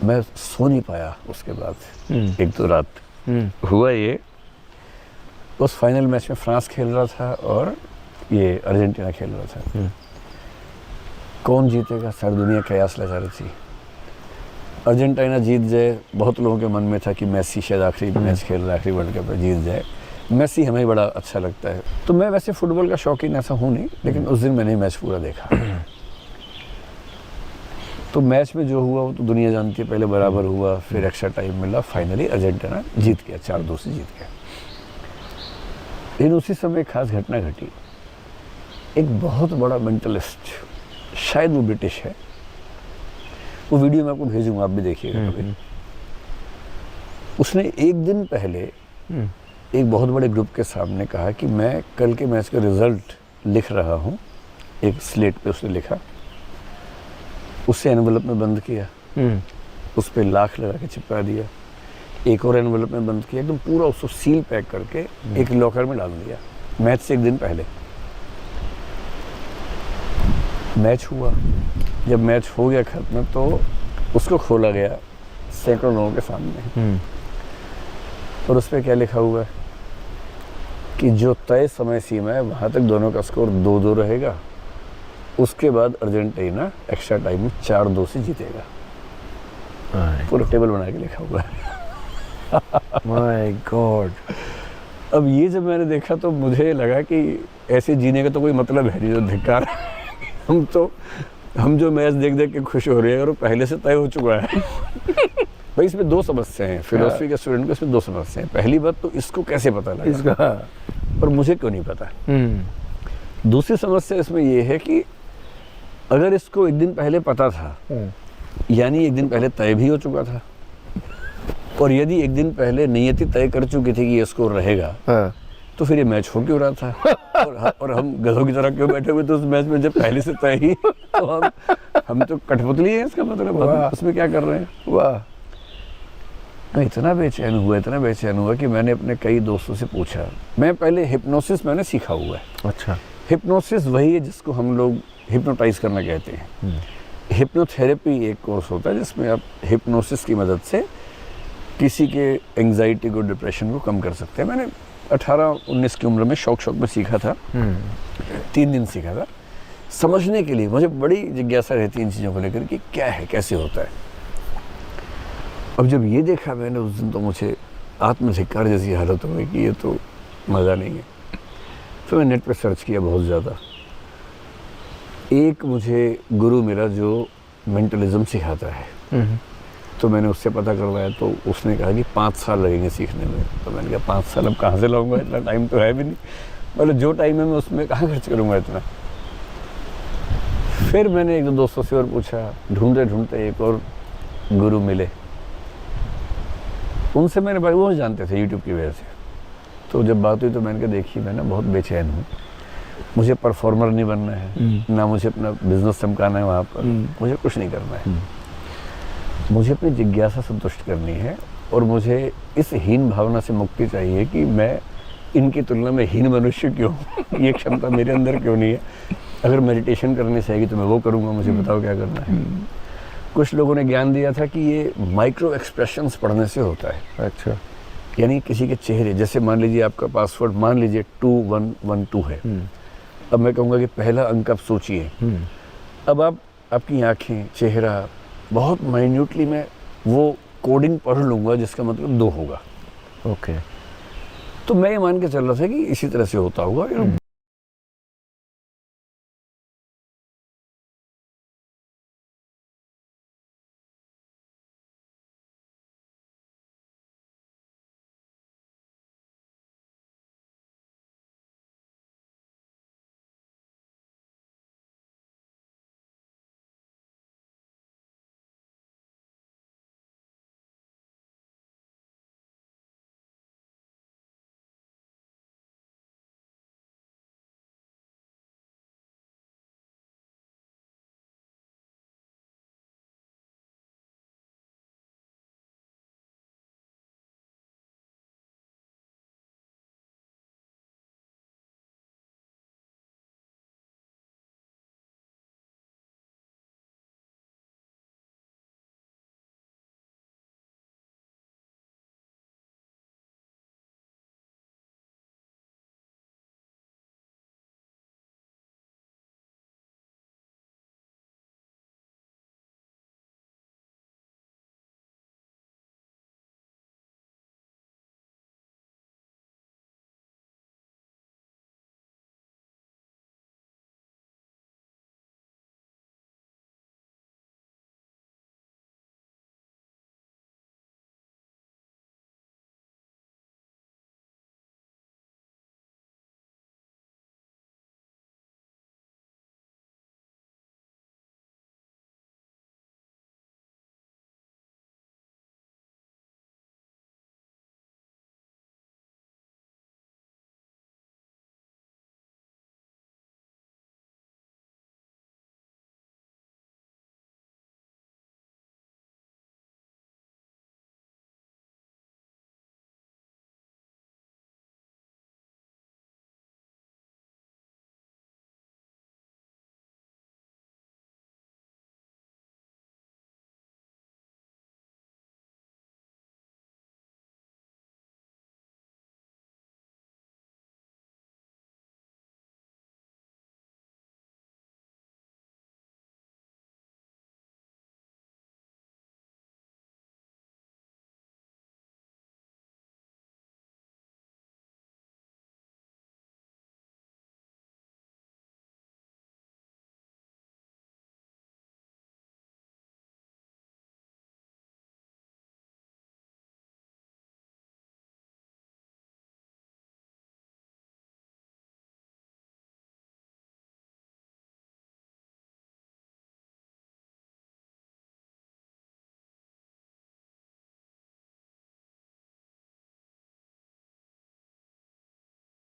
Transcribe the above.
मैं सो नहीं पाया उसके बाद एक दो रात। हुआ ये, उस फाइनल मैच में फ्रांस खेल रहा था और ये अर्जेंटीना खेल रहा था। कौन जीतेगा सारी दुनिया कयास लगा रही थी। अर्जेंटीना जीत जाए, बहुत लोगों के मन में था कि मेसी शायद आखिरी मैच खेल रहा है, आखिरी वर्ल्ड कप में जीत जाए। मेसी हमें बड़ा अच्छा लगता है। तो मैं वैसे फुटबॉल का शौकीन ऐसा हूँ नहीं, लेकिन उस दिन मैंने मैच पूरा देखा। तो मैच में जो हुआ वो तो दुनिया जानती है, पहले बराबर हुआ, फिर एक्स्ट्रा टाइम मिला, फाइनली अर्जेंटीना जीत गया, 4-2 से जीत गया। लेकिन उसी समय एक खास घटना घटी। एक बहुत बड़ा मेंटलिस्ट, शायद वो ब्रिटिश है, वो वीडियो मैं आपको भेजूंगा, आप भी देखिएगा कभी। उसने एक दिन पहले एक बहुत बड़े ग्रुप के सामने कहा कि मैं कल के मैच का रिजल्ट लिख रहा हूँ। एक स्लेट पे उसने लिखा, उससे एनवलप में बंद किया, उस पे लाख लगा के चिपका दिया, एक और एनवलप में बंद किया, एकदम पूरा उसको सील पैक करके एक लॉकर में डाल दिया। मैच से एक दिन पहले मैच हुआ। जब मैच हो गया खत्म तो उसको खोला गया सैकड़ों लोगों के सामने, और उस पर क्या लिखा हुआ है कि जो तय समय सीमा है वहाँ तक दोनों का स्कोर 2-2 रहेगा, उसके बाद अर्जेंटीना एक्स्ट्रा टाइम में 4-2 से जीतेगा। पूरा टेबल बना के लिखा हुआ है। My God. अब ये जब मैंने देखा तो मुझे लगा कि ऐसे जीने का तो कोई मतलब है नहीं, जो धिक्कार। हम जो मैच देख देख के खुश हो रहे हैं और वो पहले से तय हो चुका है। भाई इसमें दो समस्याएं हैं, फिलोसफी के स्टूडेंट को इसमें दो समस्याएं हैं। पहली बात तो इसको कैसे पता लगा इसका, और मुझे क्यों नहीं पता। दूसरी समस्या इसमें ये है कि अगर इसको एक दिन पहले पता था, यानी एक दिन पहले तय भी हो चुका था, और यदि एक दिन पहले नियति तय कर चुकी थी कि ये स्कोर रहेगा, तो फिर ये मैच हो क्यों रहा था। और हम गधों की तरह क्यों बैठे हुए थे उस मैच में, जब पहले से तय ही। तो हम तो कठपुतली हैं, इसका मतलब हम उसमें क्या कर रहे हैं। वाह। मैं इतना बेचैन हुआ कि मैंने अपने कई दोस्तों से पूछा। मैं पहले हिप्नोसिस मैंने सीखा हुआ है। अच्छा। हिप्नोसिस वही है जिसको हम लोग हिप्नोटाइज करना कहते हैं। हिप्नोथेरेपी एक कोर्स होता है जिसमें आप हिप्नोसिस की मदद से किसी के एंग्जाइटी को, डिप्रेशन को कम कर सकते हैं। मैंने 18-19 की उम्र में शौक में सीखा था। 3 दिन सीखा था। समझने के लिए मुझे बड़ी जिज्ञासा रहती है इन चीज़ों को लेकर कि क्या है, कैसे होता है। अब जब ये देखा मैंने उस दिन, तो मुझे आत्मधिक्कार जैसी हालत हो गई कि ये तो मज़ा नहीं है। फिर मैं नेट पर सर्च किया बहुत ज़्यादा। एक मुझे गुरु मिला जो मेंटलिज्म सिखाता है, तो मैंने उससे पता करवाया। तो उसने कहा कि 5 साल लगेंगे सीखने में। तो मैंने कहा 5 साल अब कहाँ से लाऊंगा, इतना टाइम तो है भी नहीं। मतलब जो टाइम है मैं उसमें कहाँ खर्च करूँगा इतना। फिर मैंने एक दो दोस्तों से और पूछा, ढूंढते एक और गुरु मिले। उनसे मैंने भाई, वो जानते थे यूट्यूब की वजह से। तो जब बात हुई तो मैंने कहा देखिए मैं ना बहुत बेचैन हूँ, मुझे परफॉर्मर नहीं बनना है, ना मुझे अपना बिजनेस चमकाना है वहाँ पर, मुझे कुछ नहीं करना है। मुझे अपनी जिज्ञासा संतुष्ट करनी है, और मुझे इस हीन भावना से मुक्ति चाहिए कि मैं इनकी तुलना में हीन मनुष्य क्यों हूँ। ये क्षमता मेरे अंदर क्यों नहीं है। अगर मेडिटेशन करनी चाहिए तो मैं वो करूँगा, मुझे बताओ क्या करना है। कुछ लोगों ने ज्ञान दिया था कि ये माइक्रो एक्सप्रेशंस पढ़ने से होता है। अच्छा। यानी किसी के चेहरे, जैसे मान लीजिए आपका पासवर्ड मान लीजिए 2112 है। अब मैं कहूँगा कि पहला अंक आप सोचिए। अब आप, आपकी आँखें, चेहरा, बहुत माइन्यूटली मैं वो कोडिंग पढ़ लूँगा जिसका मतलब 2 होगा। ओके। तो मैं ये मान के चल रहा था कि इसी तरह से होता होगा।